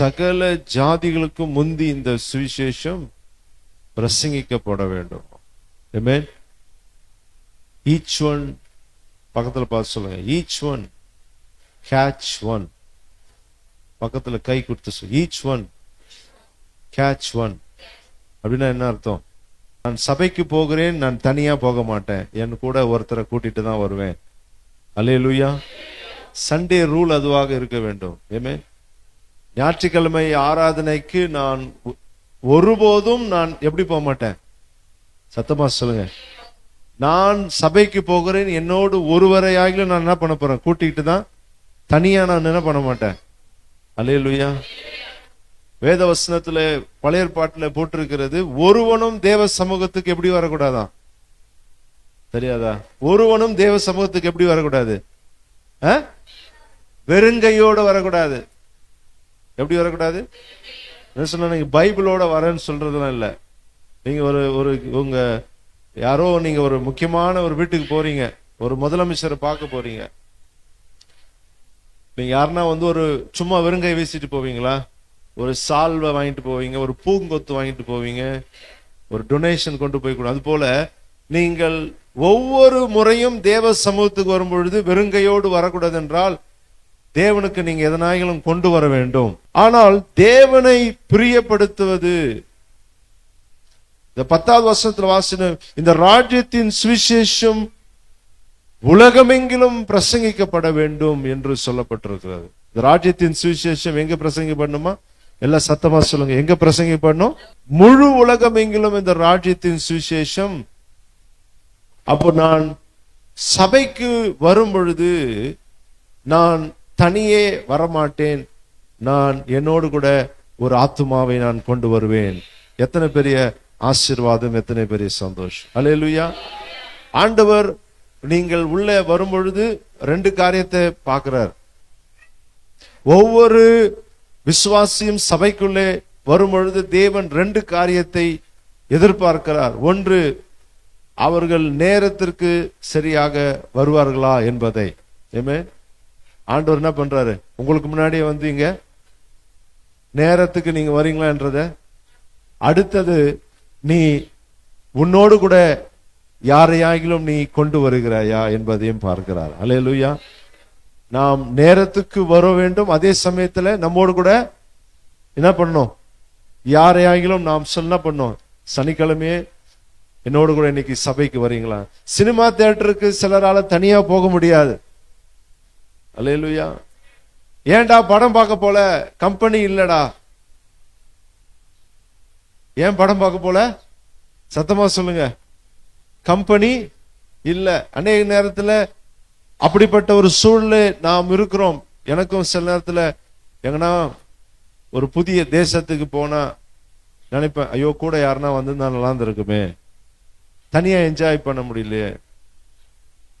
சகல ஜாதிகளுக்கும் முந்தி இந்த சுவிசேஷம் பிரசங்கிக்கப்பட வேண்டும். ஆமென். ஈச் ஒன், பக்கத்துல பார்த்து சொல்லுங்க, ஈச் ஒன் கேட்ச் ஒன். பக்கத்துல கை கொடுத்து சொல்லு, ஈச் ஒன் கேட்ச் ஒன். அப்படின்னா என்ன அர்த்தம்? நான் சபைக்கு போகிறேன், நான் தனியா போக மாட்டேன், என் கூட ஒருத்தரை கூட்டிட்டு தான் வருவேன். அல்லேலூயா. சண்டே ரூல் அதுவாக இருக்க வேண்டும். ஆமென். ஞாயிற்றுக்கிழமை ஆராதனைக்கு நான் ஒருபோதும் நான் எப்படி போக மாட்டேன்? சத்தமா சொல்லுங்க. நான் சபைக்கு போகிறேன், என்னோடு ஒருவரை ஆகிலும் நான் என்ன பண்ண போறேன்? கூட்டிகிட்டு தான், தனியா நான் என்ன பண்ண மாட்டேன். அல்லேலூயா. வேத வசனத்துல பழைய ஏற்பாட்டுல போட்டிருக்கிறது, ஒருவனும் தேவ சமூகத்துக்கு எப்படி வரக்கூடாதான்? தெரியாதா? ஒருவனும் தேவ சமூகத்துக்கு எப்படி வரக்கூடாது? வெறுங்கையோட வரக்கூடாது. எப்படி வரக்கூடாது? என்ன சொன்னா, நீங்க பைபிளோட வரேன்னு சொல்றதுலாம் இல்ல. நீங்க ஒரு உங்க யாரோ நீங்க ஒரு முக்கியமான ஒரு வீட்டுக்கு போறீங்க, ஒரு முதலமைச்சரை பார்க்க போறீங்க. நீங்க யாருன்னா ஒரு சும்மா வெறுங்கை வீசிட்டு போவீங்களா? ஒரு சால்வை வாங்கிட்டு போவீங்க, ஒரு பூங்கொத்து வாங்கிட்டு போவீங்க, ஒரு டொனேஷன் கொண்டு போய் கூட. அது போல நீங்கள் ஒவ்வொரு முறையும் தேவ சமூகத்துக்கு வரும் பொழுது வெறுங்கையோடு வரக்கூடாது என்றால், தேவனுக்கு நீங்க எதனாயிலும் கொண்டு வர வேண்டும். ஆனால் தேவனை பிரியப்படுத்துவது, இந்த 10வது வசனத்துல வாசின, இந்த ராஜ்யத்தின் சுவிசேஷம் உலகமெங்கிலும் பிரசங்கிக்கப்பட வேண்டும் என்று சொல்லப்பட்டிருக்கிறது. இந்த ராஜ்யத்தின் சுவிசேஷம் எங்க பிரசங்கிக்கப்படணுமா? எல்லாம் சத்தமா சொல்லுங்க, எங்க பிரசங்கிக்கப்படணும்? முழு உலகம் எங்கிலும் இந்த ராஜ்யத்தின் சுவிசேஷம். அப்போ நான் சபைக்கு வரும் பொழுது நான் தனியே வரமாட்டேன், நான் என்னோடு கூட ஒரு ஆத்துமாவை நான் கொண்டு வருவேன். எத்தனை பெரிய ஆசீர்வாதம், எத்தனை பெரிய சந்தோஷம். அல்லேலூயா. ஆண்டவர் நீங்கள் உள்ளே வரும் பொழுது 2 காரியத்தை பார்க்கிறார். ஒவ்வொரு விசுவாசியும் சபைக்குள்ளே வரும் பொழுது தேவன் 2 காரியத்தை எதிர்பார்க்கிறார். ஒன்று, அவர்கள் நேரத்திற்கு சரியாக வருவார்களா என்பதை. ஆமென். ஆண்டவர் என்ன பண்றாரு? உங்களுக்கு முன்னாடியே இங்க நேரத்துக்கு நீங்க வரீங்களான்றத. அடுத்தது, நீ உன்னோடு கூட யாரையாகிலும் நீ கொண்டு வருகிறாயா என்பதையும் பார்க்கிறார். அல்லேலூயா. நாம் நேரத்துக்கு வர வேண்டும், அதே சமயத்துல நம்மோடு கூட என்ன பண்ணணும்? யாரையாகிலும் நாம் சொல்ல பண்ணோம், சனிக்கிழமையே என்னோடு கூட இன்னைக்கு சபைக்கு வரீங்களா? சினிமா தியேட்டருக்கு சிலரால தனியா போக முடியாது. அல்லேலூயா. ஏன்டா படம் பார்க்க போல? கம்பெனி இல்லடா. ஏன் படம் பார்க்க போல? சத்தமா சொல்லுங்க. கம்பெனி இல்ல. அநேக நேரத்துல அப்படிப்பட்ட ஒரு சூழ்நிலை நாம் இருக்கிறோம். எனக்கும் சில நேரத்துல எங்கன்னா ஒரு புதிய தேசத்துக்கு போனா நினைப்பேன், ஐயோ கூட யாருன்னா வந்திருந்தா நல்லா இருந்திருக்குமே, தனியா என்ஜாய் பண்ண முடியலையே.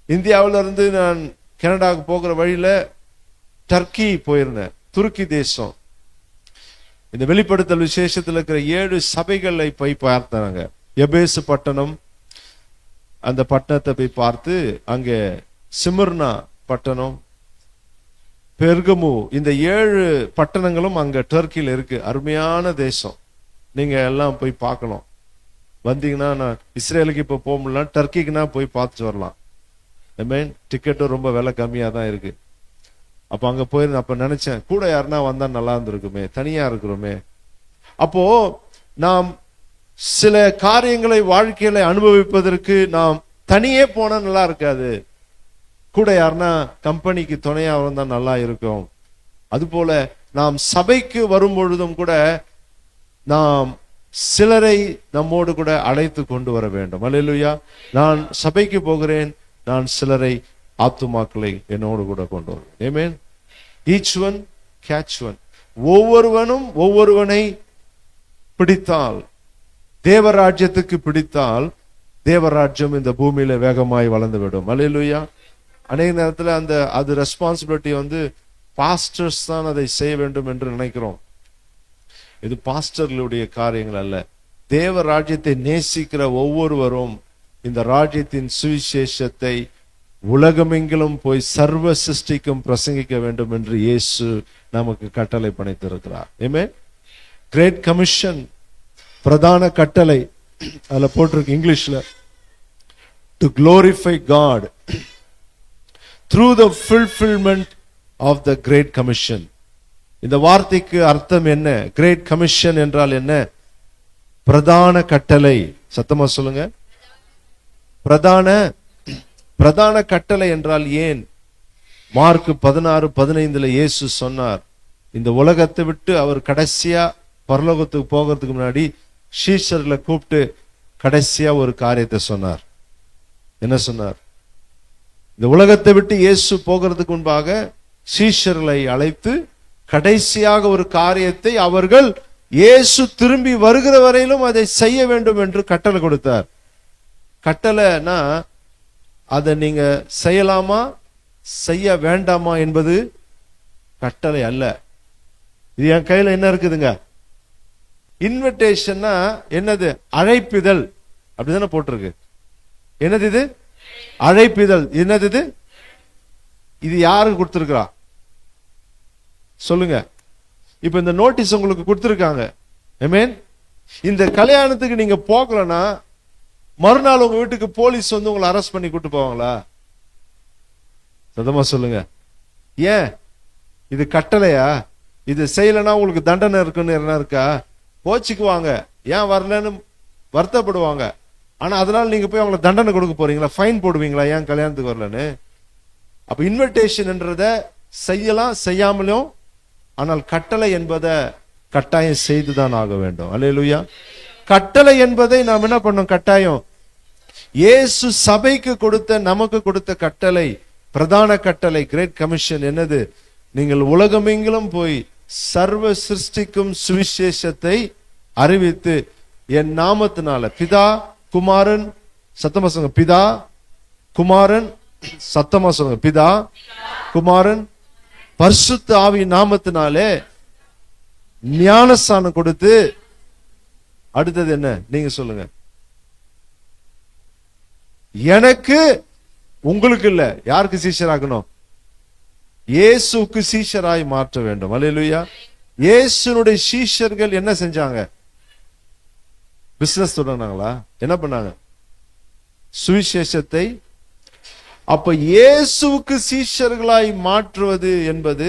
இந்தியாவில இருந்து நான் கனடாவுக்கு போகிற வழியில டர்க்கி போயிருந்தேன், துருக்கி தேசம். இந்த வெளிப்படுத்தல் விசேஷத்தில் இருக்கிற 7 சபைகளை போய் பார்த்தாங்க. எபேசு பட்டணம், அந்த பட்டணத்தை போய் பார்த்து, அங்கே சிமிர்னா பட்டணம், பெர்கமு, இந்த 7 பட்டணங்களும் அங்க டர்க்கியில் இருக்கு. அருமையான தேசம். நீங்க எல்லாம் போய் பார்க்கணும். வந்தீங்கன்னா, நான் இஸ்ரேலுக்கு இப்ப போக முடியல, டர்க்கிக்குனா போய் பார்த்துட்டு வரலாம். டிக்கெட்டும் ரொம்ப விலை கம்மியா தான் இருக்கு. அப்ப அங்க போயிருந்தேன். அப்ப நினைச்சேன், கூட யாருன்னா வந்தா நல்லா இருந்திருக்குமே, தனியா இருக்கிறோமே. அப்போ நாம் சில காரியங்களை வாழ்க்கையில அனுபவிப்பதற்கு நாம் தனியே போனா நல்லா இருக்காது, கூட யாருன்னா கம்பெனிக்கு துணையா வந்தா நல்லா இருக்கும். அதுபோல நாம் சபைக்கு வரும் பொழுதும் கூட நாம் சிலரை நம்மோடு கூட அழைத்து கொண்டு வர வேண்டும். அல்லேலூயா. நான் சபைக்கு போகிறேன், நான் சிலரை, ஆத்துமாக்களை என்னோடு கூட கொண்டு வருவேன். Amen. Each one catch one. ஒவ்வொருவனும் ஒவ்வொருவனை பிடித்தால், தேவராஜ்யத்துக்கு பிடித்தால், தேவராஜ்யம் இந்த பூமியில வேகமாய் வளர்ந்துவிடும். அல்லேலூயா. அநேக நேரத்துல அது ரெஸ்பான்சிபிலிட்டி பாஸ்டர்ஸ் தான் அதை செய்ய வேண்டும் என்று நினைக்கிறோம். இது பாஸ்டர்களுடைய காரியங்கள் அல்ல. தேவ ராஜ்யத்தை நேசிக்கிற ஒவ்வொருவரும் இந்த ராஜ்யத்தின் சுவிசேஷத்தை உலகமெங்கிலும் போய் சர்வ சிருஷ்டிக்கும் பிரசங்கிக்க வேண்டும் என்று இயேசு நமக்கு கட்டளை பணித்திருக்கிறார். ஆமென். கிரேட் கமிஷன், பிரதான கட்டளை, அதுல போட்டிருக்கு இங்கிலீஷ்ல, to glorify God through the fulfillment of the great commission. இந்த வார்த்தைக்கு அர்த்தம் என்ன? கிரேட் கமிஷன் என்றால் என்ன? பிரதான கட்டளை. சத்தமா சொல்லுங்க. பிரதான கட்டளை என்றால் ஏன்? மார்க் 16:15 இயேசு சொன்னார், இந்த உலகத்தை விட்டு அவர் கடைசியா பரலோகத்துக்கு போகிறதுக்கு முன்னாடி சீஷர்களை கூப்பிட்டு கடைசியா ஒரு காரியத்தை சொன்னார். என்ன சொன்னார்? இந்த உலகத்தை விட்டு இயேசு போகிறதுக்கு முன்பாக சீஷர்களை அழைத்து கடைசியாக ஒரு காரியத்தை அவர்கள் இயேசு திரும்பி வருகிற வரையிலும் அதை செய்ய வேண்டும் என்று கட்டளை கொடுத்தார். கட்டளைனா அதை நீங்க செய்யலாமா செய்ய வேண்டாமா என்பது கட்டளை அல்ல. இது என் கையில என்ன இருக்குதுங்க? இன்விடேஷன்னா என்னது? அழைப்பிதழ். அப்படிதானே போட்டிருக்கு. என்னது இது? அழைப்பிதழ். என்னது இது? இது யாருக்கு கொடுத்திருக்கிறா சொல்லுங்க. இப்ப இந்த நோட்டீஸ் உங்களுக்கு கொடுத்திருக்காங்க. ஆமென். இந்த கல்யாணத்துக்கு நீங்க போகலன்னா மறுநாள் உங்க வீட்டுக்கு போலீஸ் வந்து உங்களை அரெஸ்ட் பண்ணி கூட்டு போவாங்களா? சத்தமா சொல்லுங்க. ஏன்? இது கட்டளையா? இது செய்யலன்னா உங்களுக்கு தண்டனை இருக்குன்னு என்ன இருக்கா? போச்சுக்குவாங்க. ஏன் வரலன்னு வருத்தப்படுவாங்க. ஆனா அதனால நீங்க போய் அவங்களை தண்டனை கொடுக்க போறீங்களா? ஃபைன் போடுவீங்களா ஏன் கல்யாணத்துக்கு வரலன்னு? அப்ப இன்விடேஷன் என்றத செய்யலாம், செய்யாமலும், ஆனால் கட்டளை என்பதை கட்டாயம் செய்துதான் ஆக வேண்டும். அல்லேலூயா. கட்டளை என்பதை நாம் என்ன பண்ணோம்? கட்டாயம். இயேசு சபைக்கு கொடுத்த, நமக்கு கொடுத்த கட்டளை, பிரதான கட்டளை, கிரேட் கமிஷன் என்னது? நீங்கள் உலகமெங்கிலும் போய் சர்வ சிருஷ்டிக்கும் சுவிசேஷத்தை அறிவித்து என் நாமத்தினால, பிதா குமாரன், சத்தமா சொல்லுங்க, பிதா குமாரன், சத்தமா சொல்லுங்க, பிதா குமாரன் பரிசுத்த ஆவி நாமத்தினாலே ஞானஸ்நானம் கொடுத்து, அடுத்தது என்ன? நீங்க சொல்லுங்க. எனக்கு, உங்களுக்கு இல்ல, யாருக்கு சீஷராகணும்? இயேசுக்கு சீஷராய் மாற்ற வேண்டும். அல்லேலூயா. இயேசுனுடைய சீஷர்கள் என்ன செஞ்சாங்க? பிசினஸ் தொடங்கினாங்களா? என்ன பண்ணாங்க? சுவிசேஷத்தை. அப்ப இயேசுவுக்கு சீஷர்களாய் மாற்றுவது என்பது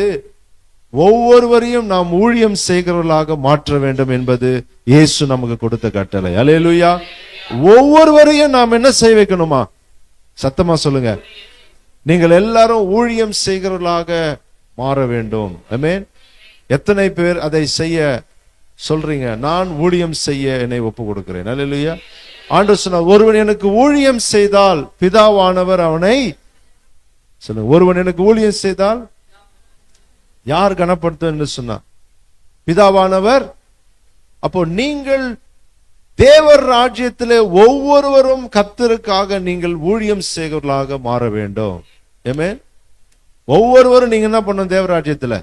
ஒவ்வொருவரையும் நாம் ஊழியம் செய்கிறவர்களாக மாற்ற வேண்டும் என்பது இயேசு நமக்கு கொடுத்த கட்டளை. அல்லேலூயா. ஒவ்வொருவரையும் நாம் என்ன செய்ய வைக்கணுமா? சத்தமா சொல்லுங்க. நீங்கள் எல்லாரும் ஊழியம் செய்கிறவர்களாக மாற வேண்டும். ஆமென். எத்தனை பேர் அதை செய்ய சொல்றீங்க? நான் ஊழியம் செய்ய என்னை ஒப்பு கொடுக்கிறேன். அல்லேலூயா. ஆண்டவர் சொன்னார், ஒருவன் எனக்கு ஊழியம் செய்தால் பிதாவானவர் அவனை, சொல்லுங்க, ஒருவன் எனக்கு ஊழியம் செய்தால் யார் கனப்படுத்தும் என்று சொன்னார்? பிதாவானவர். அப்போ நீங்கள் தேவர் ராஜ்யத்திலே ஒவ்வொருவரும் கர்த்தருக்காக நீங்கள் ஊழியம் செய்கிறவர்களாக மாற வேண்டும். ஆமென். ஒவ்வொருவரும் நீங்க என்ன பண்ணணும்? தேவ ராஜ்யத்துல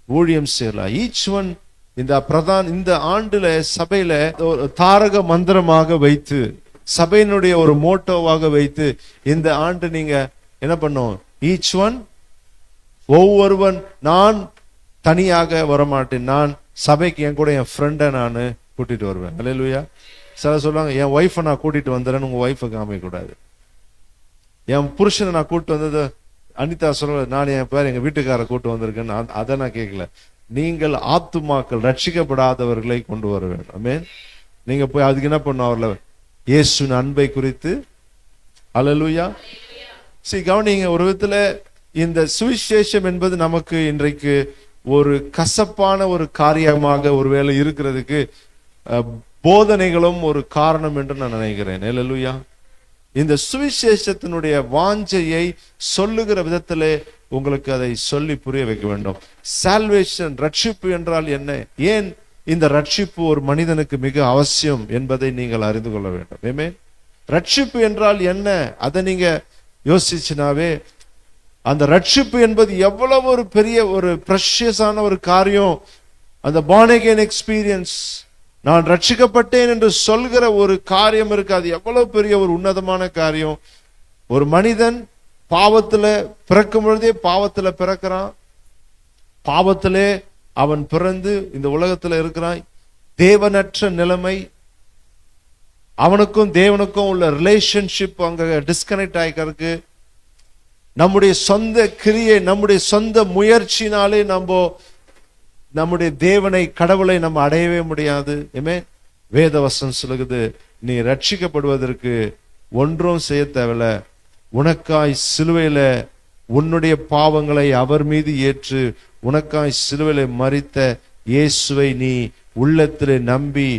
ஊழியம் செய்யலாம். ஈச் ஒன் இந்த ஆண்டுல சபையில ஒரு தாரக மந்திரமாக வைத்து, சபையினுடைய ஒரு மோட்டோவாக வைத்து, இந்த ஆண்டு நீங்க என்ன பண்ணும்? ஈச் ஒன், ஒவ்வொருவன், நான் தனியாக வரமாட்டேன், நான் சபைக்கு என் கூட என் ஃப்ரெண்டை நான் கூட்டிட்டு வருவேன். அல்லேலூயா. சில சொல்லுவாங்க, என் ஒய்ஃபை நான் கூட்டிட்டு வந்துறேன்னு உங்க ஒய்ஃபை காமிக்க கூடாது. என் புருஷனை நான் கூட்டு வந்தது, அனிதா சொல்ல, நான் என் பேர் எங்க வீட்டுக்கார கூட்டு வந்திருக்கேன்னு அதை நான் கேட்கல. நீங்கள் ஆத்துமாக்கள், ரட்சிக்கப்படாதவர்களை கொண்டு வர வேண்டும். ஆமென். நீங்க போய் அதுக்கு என்ன பண்ணும்? அவர்ல இயேசுவின் அன்பை குறித்து. அல்லேலூயா. கவனிங்க. ஒரு விதத்துல இந்த சுவிசேஷம் என்பது நமக்கு இன்றைக்கு ஒரு கசப்பான ஒரு காரியமாக ஒருவேளை இருக்கிறதுக்கு போதனைகளும் ஒரு காரணம் என்று நான் நினைக்கிறேன். அல்லேலூயா. இந்த சுவிசேஷத்தினுடைய வாஞ்சையை சொல்லுகிற விதத்திலே உங்களுக்கு அதை சொல்லி புரிய வைக்க வேண்டும். சால்வேஷன், ரட்சிப்பு என்றால் என்ன, ஏன் இந்த ரட்சிப்பு ஒரு மனிதனுக்கு மிக அவசியம் என்பதை நீங்கள் அறிந்து கொள்ள வேண்டும். ஆமென். ரட்சிப்பு என்றால் என்ன, அதை நீங்க யோசிச்சுனாவே அந்த ரட்சிப்பு என்பது எவ்வளவு ஒரு பெரிய ஒரு பிரஷியஸான ஒரு காரியம். அந்த born again எக்ஸ்பீரியன்ஸ், நான் ரட்சிக்கப்பட்டேன் என்று சொல்கிற ஒரு காரியம் இருக்கு. அது எவ்வளவு பெரிய ஒரு உன்னதமான காரியம். ஒரு மனிதன் பாவத்துல பிறக்கும் பொழுதே பாவத்துல பிறக்கிறான், பாவத்திலே அவன் பிறந்து இந்த உலகத்துல இருக்கிறான். தேவனற்ற நிலைமை, அவனுக்கும் தேவனுக்கும் உள்ள ரிலேஷன்ஷிப் அங்க டிஸ்கனெக்ட் ஆயிருக்கு. நம்முடைய சொந்த கிரியை, நம்முடைய சொந்த முயற்சினாலே நம்முடைய தேவனை, கடவுளை நம்ம அடையவே முடியாது. வேதவசனம் சொல்லுகிறது, நீ ரட்சிக்கப்படுவதற்கு ஒன்றும் செய்ய தேவையில்ல. உனக்காய் சிலுவையில உன்னுடைய பாவங்களை அவர் மீது ஏற்று உனக்காய் சிலுவையில மரித்த இயேசுவை நீ உள்ளத்திலே நம்பி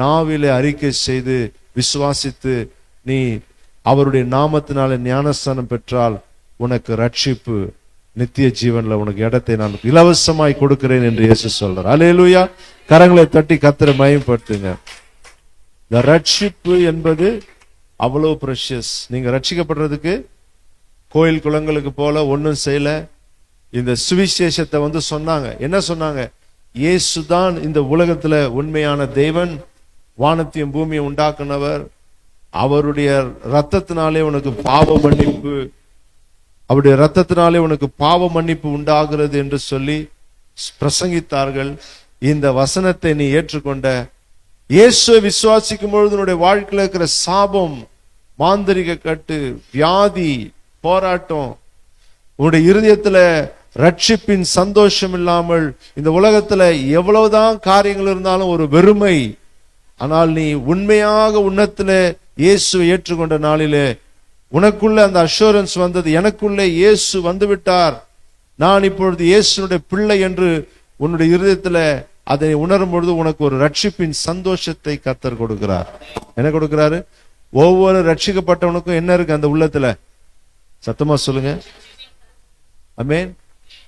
நாவிலே அறிக்கை செய்து விசுவாசித்து நீ அவருடைய நாமத்தினால ஞானஸ்தானம் பெற்றால் உனக்கு ரட்சிப்பு, நித்திய ஜீவன்ல உனக்கு இடத்தை நான் இலவசமாய் கொடுக்கிறேன் என்று இயேசு சொல்றார். அல்லேலூயா. கரங்களை தட்டி கர்த்தரை மகிமைப்படுத்துங்க. இந்த ரட்சிப்பு என்பது அவ்வளவு பிரஷியஸ். நீங்க ரட்சிக்கப்படுறதுக்கு கோயில் குளங்களுக்கு போல ஒன்னும் செய்யல. இந்த சுவிசேஷத்தை சொன்னாங்க. என்ன சொன்னாங்க? இயேசுதான் இந்த உலகத்துல உண்மையான தேவன், வானத்தையும் பூமியை உண்டாக்குனவர், அவருடைய ரத்தத்தினாலே உனக்கு பாவ மன்னிப்பு, அவருடைய ரத்தத்தினாலே உனக்கு பாவ மன்னிப்பு உண்டாகிறது என்று சொல்லி பிரசங்கித்தார்கள். இந்த வசனத்தை நீ ஏற்றுக்கொண்ட, இயேசுவை விசுவாசிக்கும் பொழுது உன்னுடைய வாழ்க்கையில் இருக்கிற சாபம், மாந்திரிக கட்டு, வியாதி, போராட்டம், உன்னுடைய இருதயத்துல ரட்சிப்பின் சந்தோஷம் இல்லாமல் இந்த உலகத்துல எவ்வளவுதான் காரியங்கள் இருந்தாலும் ஒரு வெறுமை. ஆனால் நீ உண்மையாக உன்னத்துல இயேசுவை ஏற்றுக்கொண்ட நாளிலே உனக்குள்ள அந்த அஷூரன்ஸ் வந்தது, எனக்குள்ளே இயேசு வந்து விட்டார், நான் இப்பொழுது இயேசுனுடைய பிள்ளை என்று உன்னுடைய இருதயத்துல அதை உணரும் பொழுது உனக்கு ஒரு ரட்சிப்பின் சந்தோஷத்தை கர்த்தர் கொடுக்கிறார். என்ன கொடுக்கிறாரு? ஒவ்வொரு ரட்சிக்கப்பட்டவனுக்கும் என்ன இருக்கு அந்த உள்ளத்துல? சத்தமா சொல்லுங்க. ஆமென்.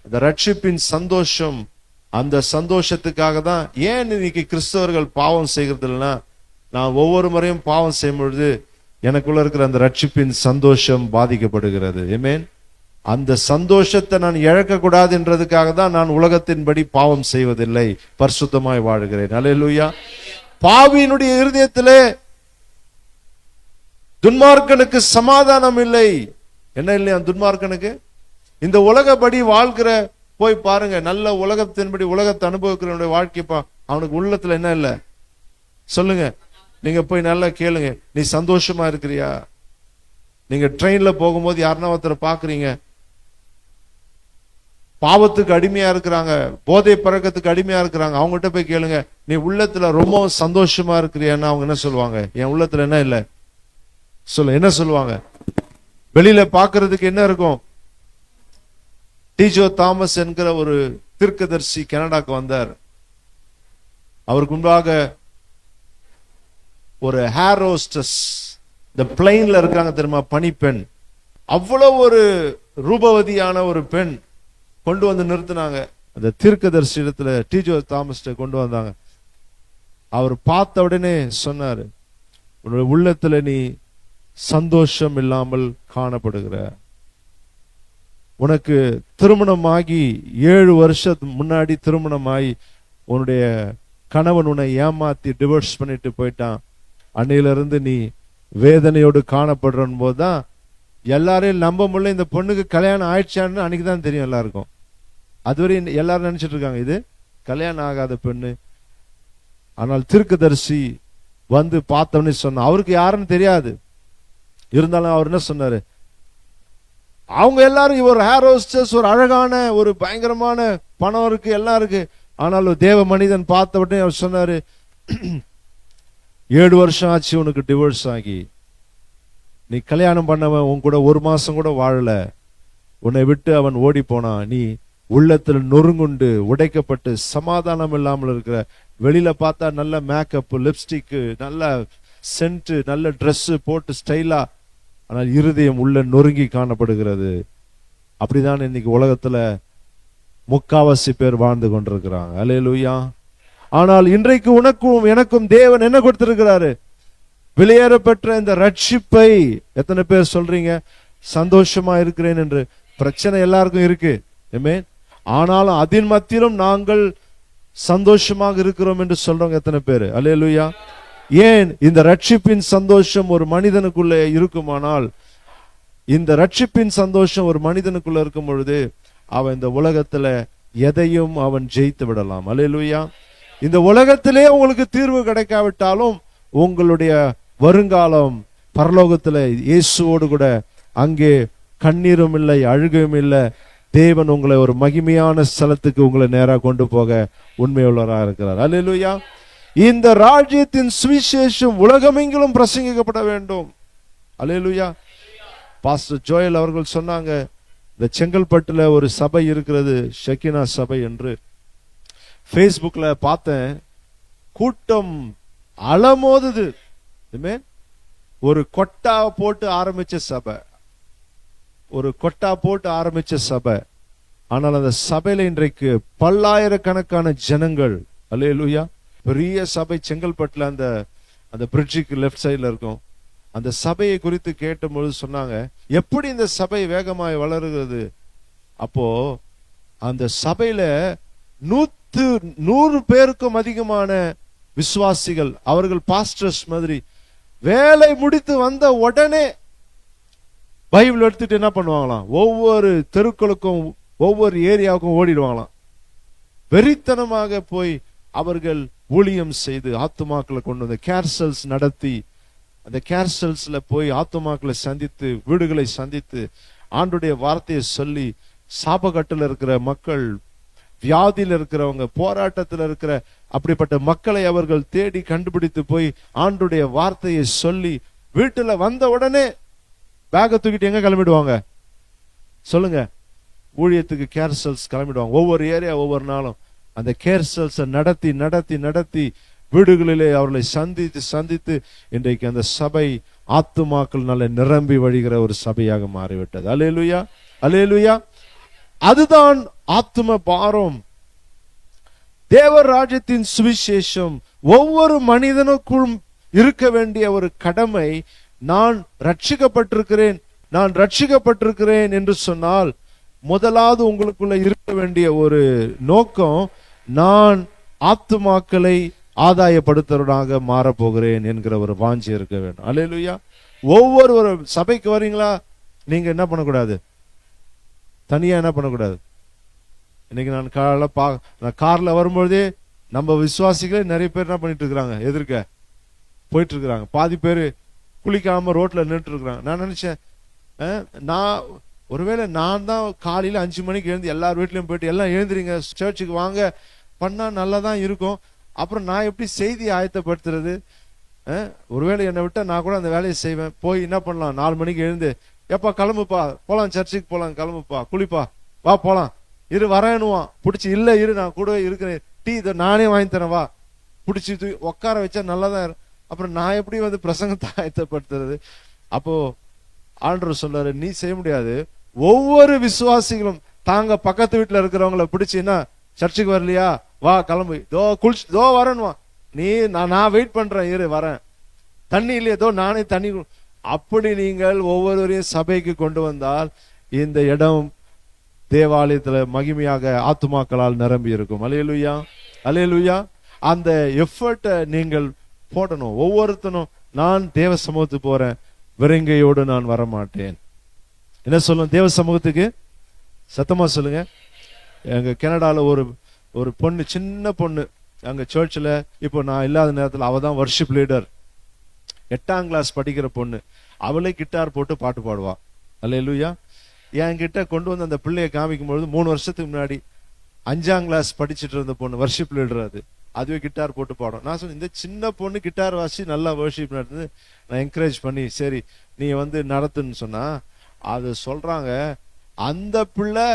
அந்த ரட்சிப்பின் சந்தோஷம், அந்த சந்தோஷத்துக்காக தான். ஏன் இன்னைக்கு கிறிஸ்தவர்கள் பாவம் செய்கிறது இல்லைன்னா, நான் ஒவ்வொரு முறையும் பாவம் செய்யும் பொழுது எனக்குள்ள இருக்கிற அந்த ரட்சிப்பின் சந்தோஷம் பாதிக்கப்படுகிறது. ஆமென். அந்த சந்தோஷத்தை நான் இழக்க கூடாது என்றதுக்காக தான் நான் உலகத்தின்படி பாவம் செய்வதில்லை, பரிசுத்தமாய் வாழுகிறேன். அல்லேலூயா. பாவியினுடைய இருதயத்திலே துன்மார்க்கனுக்கு சமாதானம் இல்லை. என்ன இல்லையா துன்மார்க்கனுக்கு? இந்த உலகப்படி வாழ்கிற போய் பாருங்க, நல்ல உலகத்தின்படி உலகத்தை அனுபவிக்கிற வாழ்க்கைப்பா, அவனுக்கு உள்ளத்துல என்ன இல்லை சொல்லுங்க. நீங்க போய் நல்லா கேளுங்க, நீ சந்தோஷமா இருக்கிறியா? நீங்க ட்ரெயின்ல போகும்போது யாருன்னா ஒருத்தரை பாக்குறீங்க, பாவத்துக்கு அடிமையா இருக்கிறாங்க, போதை பழக்கத்துக்கு அடிமையா இருக்கிறாங்க, அவங்ககிட்ட போய் கேளுங்க, நீ உள்ளத்துல ரொம்ப சந்தோஷமா இருக்கிறியான்னு அவங்க என்ன சொல்லுவாங்க? என் உள்ளத்துல என்ன இல்லை சொல்லு. என்ன சொல்லுவாங்க? வெளியில பாக்குறதுக்கு என்ன இருக்கும்? டிஜோ தாமஸ் என்கிற ஒரு தீர்க்கதரிசி கனடாக்கு வந்தார். அவருக்கு முன்பாக ஒரு ஹேர் ஹோஸ்டஸ், இந்த பிளைன்ல இருக்காங்க தெரியுமா, பனிப்பெண், அவ்வளவு ஒரு ரூபவதியான ஒரு பெண் கொண்டு வந்து நிறுத்தினாங்க. அந்த தீர்க்கதரிசி இடத்துல டிஜோ தாமஸ் கொண்டு வந்தாங்க. அவர் பார்த்த உடனே சொன்னாரு, உன்னுடைய உள்ளத்துல நீ சந்தோஷம் இல்லாமல் காணப்படுகிற, உனக்கு திருமணமாகி 7 வருஷத்துக்கு முன்னாடி திருமணமாகி உன்னுடைய கணவன் உன்னை ஏமாத்தி டிவோர்ஸ் பண்ணிட்டு போயிட்டான், அன்னையிலிருந்து நீ வேதனையோடு காணப்படுற போதுதான் எல்லாரையும் நம்ப முடியல. இந்த பொண்ணுக்கு கல்யாணம் ஆயிடுச்சான்னு அன்னைக்கு தான் தெரியும் எல்லாருக்கும். அதுவரை எல்லாரும் நினைச்சிட்டு இருக்காங்க இது கல்யாணம் ஆகாத பெண்ணு. ஆனால் தீர்க்கதரிசி வந்து பார்த்தவனே சொன்ன, அவருக்கு யாருன்னு தெரியாது, இருந்தாலும் அவர் என்ன சொன்னாரு, அவங்க எல்லாரும் இவர் ஹேர் ஹோஸ்டஸ், ஒரு அழகான ஒரு பயங்கரமான பணம் இருக்கு, எல்லாம் இருக்கு. ஆனால் தேவ மனிதன் பார்த்த உடனே அவர் சொன்னாரு, 7 வருஷம் ஆச்சு உனக்கு டிவோர்ஸ் ஆகி, நீ கல்யாணம் பண்ணவன் உன் கூட 1 மாசம் கூட வாழல, உன்னை விட்டு அவன் ஓடி போனான், நீ உள்ளத்துல நொறுங்குண்டு உடைக்கப்பட்டு சமாதானம் இல்லாமல் இருக்கிற, வெளியில பார்த்தா நல்ல மேக்கப், லிப்ஸ்டிக், நல்ல சென்ட், நல்ல ட்ரெஸ் போட்டு ஸ்டைலா, ஆனால் இருதயம் உள்ள நொறுங்கி காணப்படுகிறது. அப்படிதான் இன்னைக்கு உலகத்துல முக்காவாசி பேர் வாழ்ந்து கொண்டிருக்கிறாங்க. அல்லேலூயா. ஆனால் இன்றைக்கு உனக்கும் எனக்கும் தேவன் என்ன கொடுத்திருக்கிறாரு? வெளியேற பெற்ற இந்த ரட்சிப்பை. எத்தனை பேர் சொல்றீங்க சந்தோஷமா இருக்கிறேன் என்று? பிரச்சனை எல்லாருக்கும் இருக்கு, ஆனாலும் அதன் மத்தியிலும் நாங்கள் சந்தோஷமாக இருக்கிறோம் என்று சொல்றவங்க எத்தனை பேர்? அல்லேலூயா. ஏன்? இந்த ரட்சிப்பின் சந்தோஷம் ஒரு மனிதனுக்குள்ளே இருக்குமானால் இந்த ரட்சிப்பின் சந்தோஷம் ஒரு மனிதனுக்குள்ள இருக்கும் பொழுது அவன் இந்த உலகத்துல எதையும் அவன் ஜெயித்து விடலாம். அல்லேலூயா. இந்த உலகத்திலே உங்களுக்கு தீர்வு கிடைக்காவிட்டாலும் உங்களுடைய வருங்காலம் பரலோகத்துல இயேசுவோடு கூட அங்கே கண்ணீரும் இல்லை, அழுகையும் இல்லை. தேவன் உங்களை ஒரு மகிமையான ஸ்தலத்துக்கு உங்களை நேராக கொண்டு போக உண்மையுள்ளவராக இருக்கிறார். அல்லேலூயா. இந்த ராஜ்யத்தின் சுவிசேஷம் உலகமெங்கிலும் பிரசங்கிக்கப்பட வேண்டும். அல்லேலூயா. பாஸ்டர் ஜோயல் அவர்கள் சொன்னாங்க, இந்த செங்கல்பட்டுல ஒரு சபை இருக்கிறது, ஷெக்கினா சபை என்று. ஃபேஸ்புக்ல பார்த்தேன், கூட்டம் அலமோதுது. ஒரு கொட்டா போட்டு ஆரம்பிச்ச சபை, ஒரு கொட்டா போட்டு ஆரம்பிச்ச சபை. ஆனால் அந்த சபையில இன்றைக்கு பல்லாயிரக்கணக்கான ஜனங்கள். அல்லேலூயா. பெரிய சபை செங்கல்பட்டுல அந்த பிரிட்ஜுக்கு லெஃப்ட் சைட்ல இருக்கும். அந்த சபையை குறித்து கேட்டபொழுது சொன்னாங்க, எப்படி இந்த சபை வேகமாய் வளருகிறது. அப்போ அந்த சபையில 100 பேருக்கும் அதிகமான விசுவாசிகள், அவர்கள் பாஸ்டர்ஸ் மாதிரி வேலை முடித்து வந்த உடனே பைபிள் எடுத்துட்டு என்ன பண்ணுவாங்களாம், ஒவ்வொரு தெருக்களுக்கும் ஒவ்வொரு ஏரியாவுக்கும் ஓடிடுவாங்களாம். வெறித்தனமாக போய் அவர்கள் ஊழியம் செய்து ஆத்துமாக்களை கொண்டு வந்து கேர்சல்ஸ் நடத்தி, அந்த கேர்சல்ஸ்ல போய் ஆத்துமாக்களை சந்தித்து, வீடுகளை சந்தித்து ஆண்டுடைய வார்த்தையை சொல்லி, சாபக்கட்டில் இருக்கிற மக்கள், வியாதியில் இருக்கிறவங்க, போராட்டத்தில் இருக்கிற அப்படிப்பட்ட மக்களை அவர்கள் தேடி கண்டுபிடித்து போய் ஆண்டுடைய வார்த்தையை சொல்லி வீட்டுல வந்த உடனே பேக்கை தூக்கிட்டு எங்க கிளம்பிடுவாங்க சொல்லுங்க? ஊழியத்துக்கு கேர்சல்ஸ் கிளம்பிடுவாங்க. ஒவ்வொரு ஏரியா ஒவ்வொரு நாளும் அந்த கேர்சல்ஸ் நடத்தி நடத்தி நடத்தி வீடுகளிலே அவர்களை சந்தித்து சந்தித்து இன்றைக்கு அந்த சபை ஆத்துமாக்கள் நல்ல நிரம்பி வழிகிற ஒரு சபையாக மாறிவிட்டது. அல்லேலூயா, அல்லேலூயா. அதுதான் ஆத்தும பாரம். தேவர் ராஜ்யத்தின் சுவிசேஷம் ஒவ்வொரு மனிதனுக்கும் இருக்க வேண்டிய ஒரு கடமை. நான் ரட்சிக்கப்பட்டிருக்கிறேன், நான் ரட்சிக்கப்பட்டிருக்கிறேன் என்று சொன்னால் முதலாவது உங்களுக்குள்ள இருக்க வேண்டிய ஒரு நோக்கம், நான் ஆத்துமாக்களை ஆதாயப்படுத்துறவனாக மாறப்போகிறேன் என்கிற ஒரு வாஞ்சி இருக்க வேண்டும். அல்லேலூயா. ஒவ்வொரு சபைக்கு வரீங்களா, நீங்க என்ன பண்ணக்கூடாது, தனியா என்ன பண்ணக்கூடாது. இன்னைக்கு நான் கார்ல வரும்பொழுதே நம்ம விசுவாசிகளே நிறைய பேர் என்ன பண்ணிட்டு இருக்கிறாங்க, எதிர்க்க போயிட்டு இருக்கிறாங்க. பாதி பேர் குளிக்காம ரோட்ல நின்றுட்டு இருக்கிறாங்க. நான் நினைச்சேன், நான் ஒருவேளை நான் தான் காலையில 5 மணிக்கு எழுந்து எல்லார் வீட்லயும் போயிட்டு எல்லாம் எழுந்துறீங்க சர்ச்சுக்கு வாங்க பண்ணா நல்லா தான் இருக்கும். அப்புறம் நான் எப்படி செய்தி ஆயத்தப்படுத்துறது? ஒருவேளை என்னை விட்டா நான் கூட அந்த வேலையை செய்வேன். போய் என்ன பண்ணலாம், 4 மணிக்கு எழுந்து, எப்பா கிளம்புப்பா போலாம், சர்ச்சுக்கு போலாம், கிளம்புப்பா, குளிப்பா, வா போலாம், இரு வரேன்னுவான். பிடிச்சி இல்ல இரு நான் கூட இருக்கிறேன், டீ இதை நானே வாங்கி தரேன் வா, பிடிச்சி உட்கார வச்சா நல்லாதான். அப்புறம் நான் எப்படி வந்து பிரசங்கத்தை ஆயத்தப்படுத்துறது? அப்போ ஆண்டவர் சொல்றாரு, நீ செய்ய முடியாது. ஒவ்வொரு விசுவாசிகளும் தாங்க பக்கத்து வீட்டுல இருக்கிறவங்களை பிடிச்சின்னா, சர்ச்சுக்கு வரலையா, வா கிளம்பு, தோ குளிச்சு தோ வரேன்னுவா. நீ நான் வெயிட் பண்றேன், இரு வரேன். தண்ணி இல்லையா, தோ நானே தண்ணி. அப்படி நீங்கள் ஒவ்வொருவரையும் சபைக்கு கொண்டு வந்தால் இந்த இடம் தேவாலயத்துல மகிமையாக ஆத்துமாக்களால் நிரம்பி இருக்கும். அல்லேலூயா, அல்லேலூயா. அந்த எஃபர்ட்டை நீங்கள் போடணும். ஒவ்வொருத்தனும், நான் தேவ சமூகத்துக்கு போறேன், விரங்கையோடு நான் வரமாட்டேன். என்ன சொல்லணும் தேவ சமூகத்துக்கு? சத்தமா சொல்லுங்க. எங்க கனடால ஒரு பொண்ணு, சின்ன பொண்ணு, அங்க சர்ச்சில் இப்போ நான் இல்லாத நேரத்தில் அவ தான் வர்ஷிப் லீடர். 8ஆம் கிளாஸ் படிக்கிற பொண்ணு. அவளே கிட்டார் போட்டு பாட்டு பாடுவா. அல்லேலூயா. என்கிட்ட கொண்டு வந்து அந்த பிள்ளையை காமிக்கும் பொழுது 3 வருஷத்துக்கு முன்னாடி 5ஆம் கிளாஸ் படிச்சுட்டு இருந்த பொண்ணு, வர்ஷிப் லீடர், அதுவே கிட்டார் போட்டு பாடும். நான் சொன்னேன், இந்த சின்ன பொண்ணு கிட்டார் வாசி நல்லா வர்ஷிப் நடந்து, நான் என்கரேஜ் பண்ணி சரி நீ வந்து நடத்துன்னு சொன்னா, அது சொல்றாங்க அந்த பிள்ளை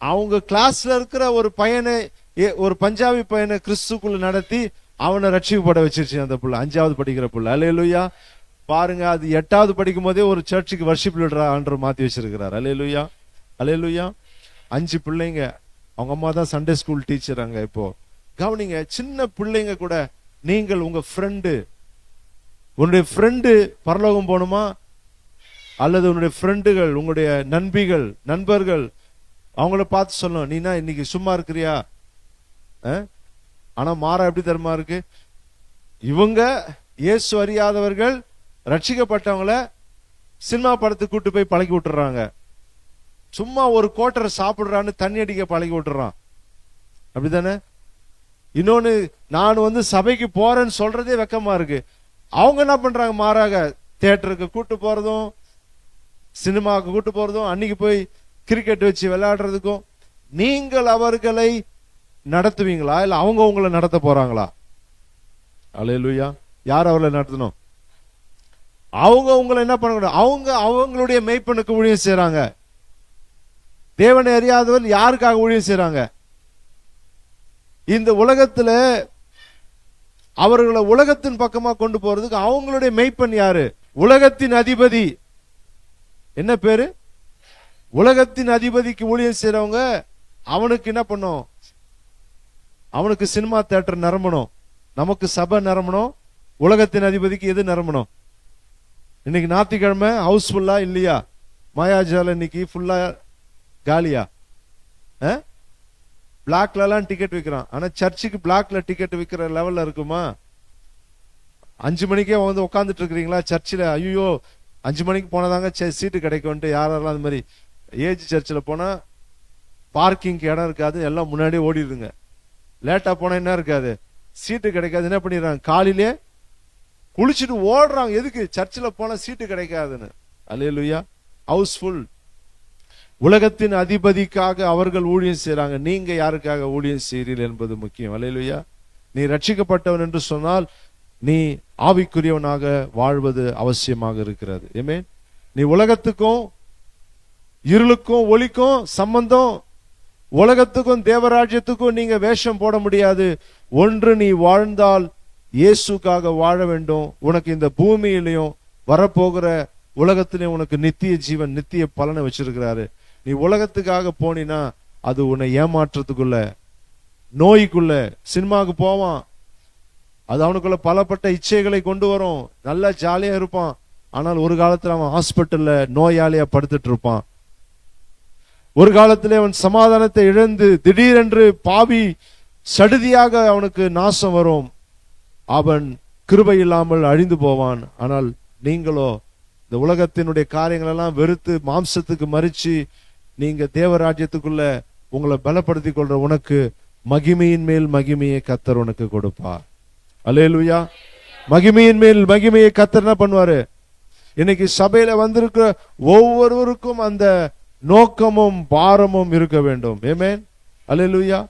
அவங்க கிளாஸ்ல இருக்கிற ஒரு பையனை, ஒரு பஞ்சாபி பையனை கிறிஸ்துக்குள்ள நடத்தி அவனை ரட்சிக்கப்பட வச்சிருச்சு அந்த பிள்ளை, 5ஆவது படிக்கிற பிள்ளை. அல்லேலூயா. பாருங்க, அது 8ஆவது படிக்கும் போதே ஒரு சர்ச்சுக்கு வர்ஷிப் லீடரா ஆண்டவர் மாத்தி வச்சிருக்கிறார். அல்லேலூயா, அல்லேலூயா. 5 பிள்ளைங்க, அவங்க அம்மா தான் சண்டே ஸ்கூல் டீச்சர் அங்க. இப்போ கவனிங்க, சின்ன பிள்ளைங்க கூட, நீங்கள் உங்க ஃப்ரெண்டு, உன்னுடைய ஃப்ரெண்டு பரலோகம் போகணுமா, அல்லது உன்னுடைய ஃப்ரெண்டுகள், உங்களுடைய நண்பர்கள் அவங்கள பார்த்து சொல்லணும், நீனா இன்னைக்கு சும்மா இருக்கிறியா? ஆனா மாறா எப்படி தருமா இருக்கு, இவங்க இயேசு அறியாதவர்கள் ரட்சிக்கப்பட்டவங்கள சினிமா படத்துக்கு கூட்டு போய் பழகி விட்டுறாங்க. சும்மா ஒரு கோட்டரை சாப்பிடுறான்னு தண்ணி அடிக்க பழகி விட்டுறான். அப்படித்தானே? இன்னொன்னு, நான் சபைக்கு போறேன்னு சொல்றதே வெக்கமா இருக்கு. அவங்க என்ன பண்றாங்க, மாறாக தியேட்டருக்கு கூட்டு போறதும் சினிமாவுக்கு கூட்டு போறதும் அன்னைக்கு போய் கிரிக்கெட் வச்சு விளையாடுறதுக்கும். நீங்கள் அவர்களை நடத்துவீங்களா இல்ல அவங்க உங்களை நடத்த போறாங்களா? அல்லேலூயா. யார் அவர்களை நடத்தணும்? அவங்க உங்களை என்ன பண்ண? அவங்க அவங்களுடைய மெய்ப்பனுக்கு ஊழியம் செய்யறாங்க. தேவனை அறியாதவர் யாருக்காக ஊழியம் செய்யறாங்க? இந்த உலகத்துல அவர்களை உலகத்தின் பக்கமா கொண்டு போறதுக்கு அவங்களுடைய மெய்ப்பன் யாரு? உலகத்தின் அதிபதி. என்ன பேரு? உலகத்தின் அதிபதிக்கு ஊழியம் செய்யறவங்க. அவனுக்கு என்ன பண்ணும்? அவனுக்கு சினிமா தியேட்டர் நிரம்பணும், நமக்கு சபை நிரம்பணும். உலகத்தின் அதிபதிக்கு எது நிரம்பணும்? இன்னைக்கு ஞாயிற்றுக்கிழமை ஹவுஸ்ஃபுல்லா இல்லையா? மாயாஜால இன்னைக்கு ஃபுல்லா காலியா? பிளாக்ல எல்லாம் டிக்கெட் விற்கிறான். ஆனா சர்ச்சுக்கு பிளாக்ல டிக்கெட் விற்கிற லெவல்ல இருக்குமா? 5 மணிக்கே உட்காந்துட்டு இருக்கிறீங்களா சர்ச்சில்? ஐயோ 5 மணிக்கு போனதாங்க சீட்டு கிடைக்கும்ட்டு யாரெல்லாம் அந்த மாதிரி ஏஜ் சர்ச்சில் போனா பார்க்கிங்க்கு இடம் இருக்காது, எல்லாம் முன்னாடியே ஓடிடுதுங்க. லேட்டா போனா என்ன இருக்காது, சீட்டு கிடைக்காது. என்ன பண்ணிடுறாங்க, காலையிலே குளிச்சுட்டு ஓடுறாங்க. எதுக்கு? சர்ச்சில் போனா சீட்டு கிடைக்காதுன்னு. அல்லேலூயா. ஹவுஸ்ஃபுல். உலகத்தின் அதிபதிக்காக அவர்கள் ஊழியம் செய்யறாங்க. நீங்க யாருக்காக ஊழியம் செய்கிறீர்கள் என்பது முக்கியம். அல்லேலூயா. நீ ரட்சிக்கப்பட்டவன் என்று சொன்னால் நீ ஆவிக்குரியவனாக வாழ்வது அவசியமாக இருக்கிறது. ஆமென். நீ உலகத்துக்கும் இருளுக்கும் ஒளிக்கும் சம்பந்தம், உலகத்துக்கும் தேவராஜ்யத்துக்கும் நீங்க வேஷம் போட முடியாது. ஒன்று, நீ வாழ்ந்தால் இயேசுக்காக வாழ வேண்டும். உனக்கு இந்த பூமியிலையும் வரப்போகிற உலகத்திலையும் உனக்கு நித்திய ஜீவன், நித்திய பலனை வச்சிருக்கிறாரு. நீ உலகத்துக்காக போனினா அது உன்னை ஏமாற்றத்துக்குள்ள, நோய்க்குள்ள. சினிமாவுக்கு போவான், அது அவனுக்குள்ள பலப்பட்ட இச்சைகளை கொண்டு வரும். நல்லா ஜாலியா இருப்பான். ஆனால் ஒரு காலத்துல அவன் ஹாஸ்பிட்டல்ல நோயாளியா படுத்துட்டு இருப்பான். ஒரு காலத்திலே அவன் சமாதானத்தை இழந்து திடீரென்று பாவி சடுதியாக அவனுக்கு நாசம் வரும். அவன் கிருபை இல்லாமல் அழிந்து போவான். ஆனால் நீங்களோ இந்த உலகத்தினுடைய காரியங்கள் எல்லாம் வெறுத்து மாம்சத்துக்கு மறிச்சு நீங்க தேவராஜ்யத்துக்குள்ள உங்களை பலப்படுத்தி கொள்ற உனக்கு மகிமையின் மேல் மகிமையை கர்த்தர் உனக்கு கொடுப்பார். அல்லேலூயா. மகிமையின் மேல் மகிமையை கர்த்தர் என்ன பண்ணுவாரு? இன்னைக்கு சபையில வந்திருக்கிற ஒவ்வொருவருக்கும் அந்த நோக்கமும் பாரமும் இருக்க வேண்டும். ஆமென். அல்லேலூயா.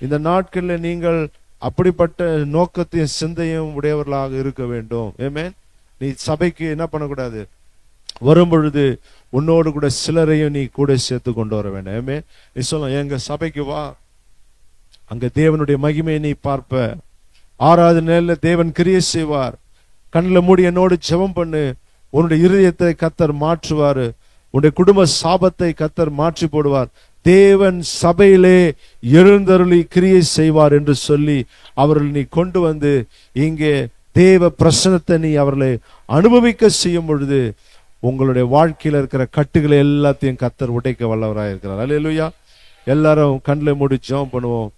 இந்த நாட்களில் நீங்கள் அப்படிப்பட்ட நோக்கத்தையும் சிந்தையும் உடையவர்களாக இருக்க வேண்டும். ஆமென். நீ சபைக்கு என்ன பண்ணக்கூடாது, வரும் பொழுது உன்னோடு கூட சிலரையும் நீ கூட சேர்த்து கொண்டு வர வேண்டும். ஆமென். நீ சொல்ல, எங்க சபைக்கு வா, அங்க தேவனுடைய மகிமையை நீ பார்ப்ப. ஆராதனையில தேவன் கிரியை செய்வார். கண்ணில் மூடி என்னோடு ஜெபம் பண்ணு. உன்னுடைய இருதயத்தை கர்த்தர் மாற்றுவாரு. உன்னுடைய குடும்ப சாபத்தை கர்த்தர் மாற்றி போடுவார். தேவன் சபையிலே எழுந்தருளி கிரியை செய்வார் என்று சொல்லி அவர்கள் நீ கொண்டு வந்து இங்கே தேவ பிரசன்னத்தை நீ அவர்களை அனுபவிக்க செய்யும் பொழுது உங்களுடைய வாழ்க்கையில இருக்கிற கட்டுகளை எல்லாத்தையும் கர்த்தர் உடைக்க வல்லவராக இருக்கிறார். அல்லேலூயா. எல்லாரும் கண்ணில் மூடி ஜெபம் பண்ணுவோம்.